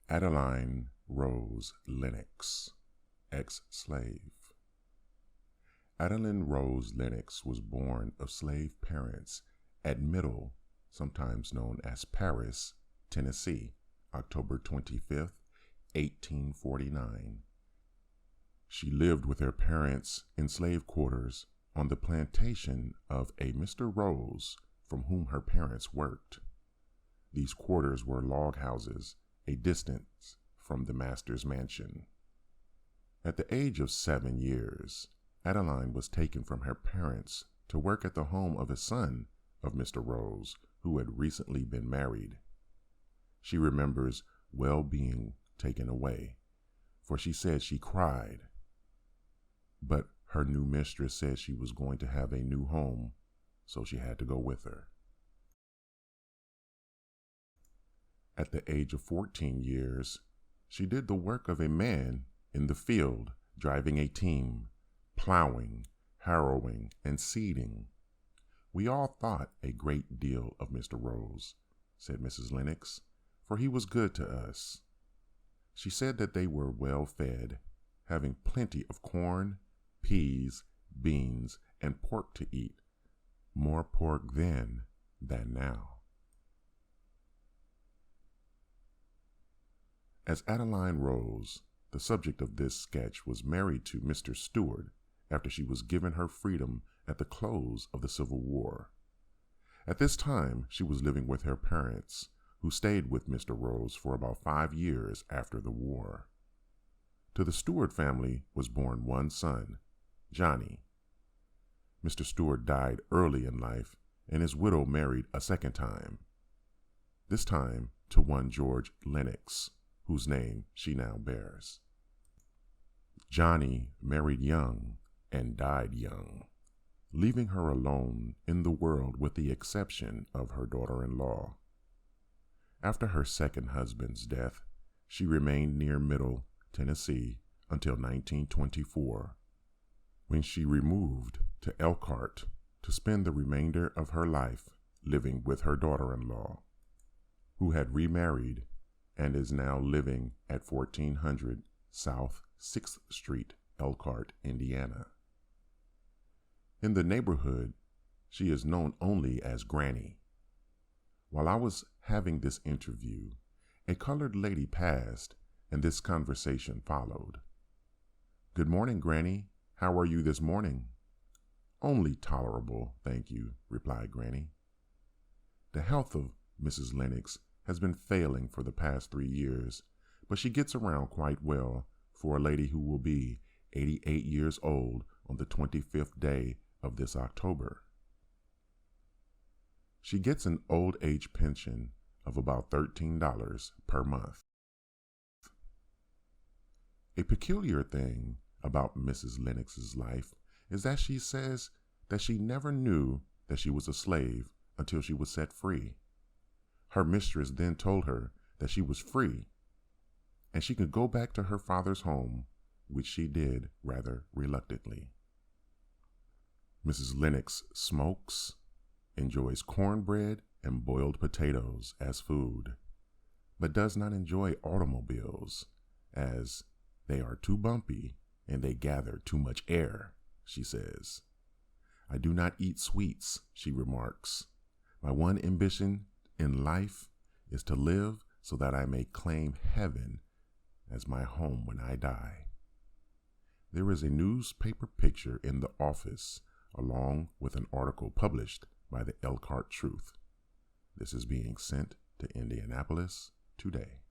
Adeline Rose Lennox, ex-slave. Adeline Rose Lennox was born of slave parents at Middle, sometimes known as Paris, Tennessee, October 25th, 1849. She lived with her parents in slave quarters on the plantation of a Mr. Rose, from whom her parents worked. These quarters were log houses, a distance from the master's mansion. At the age of 7 years, Adeline was taken from her parents to work at the home of a son of Mr. Rose, who had recently been married. She remembers well being taken away, for she said she cried. But her new mistress said she was going to have a new home, so she had to go with her. At the age of 14 years, she did the work of a man in the field, driving a team, plowing, harrowing, and seeding. We all thought a great deal of Mr. Rose, said Mrs. Lennox, for he was good to us. She said that they were well fed, having plenty of corn, peas, beans, and pork to eat, more pork then than now. As Adeline Rose, the subject of this sketch, was married to Mr. Stewart after she was given her freedom at the close of the Civil War. At this time, she was living with her parents, who stayed with Mr. Rose for about 5 years after the war. To the Stewart family was born one son, Johnny. Mr. Stewart died early in life, and his widow married a second time, this time to one George Lennox, whose name she now bears. Johnny married young and died young, leaving her alone in the world with the exception of her daughter-in-law. After her second husband's death, she remained near Middle, Tennessee until 1924, when she removed to Elkhart to spend the remainder of her life living with her daughter-in-law, who had remarried and is now living at 1400 South 6th Street, Elkhart, Indiana. In the neighborhood, she is known only as Granny. While I was having this interview, a colored lady passed, and this conversation followed. "Good morning, Granny. How are you this morning?" "Only tolerable, thank you," replied Granny. The health of Mrs. Lennox has been failing for the past 3 years, but she gets around quite well for a lady who will be 88 years old on the 25th day of this October. She gets an old age pension of about $13 per month. A peculiar thing about Mrs. Lennox's life is that she says that she never knew that she was a slave until she was set free. Her mistress then told her that she was free and she could go back to her father's home, which she did rather reluctantly. Mrs. Lennox smokes, enjoys cornbread and boiled potatoes as food, but does not enjoy automobiles, as they are too bumpy and they gather too much air, she says. "I do not eat sweets," she remarks. "My one ambition in life is to live so that I may claim heaven as my home when I die." There is a newspaper picture in the office along with an article published by the Elkhart Truth. This is being sent to Indianapolis today.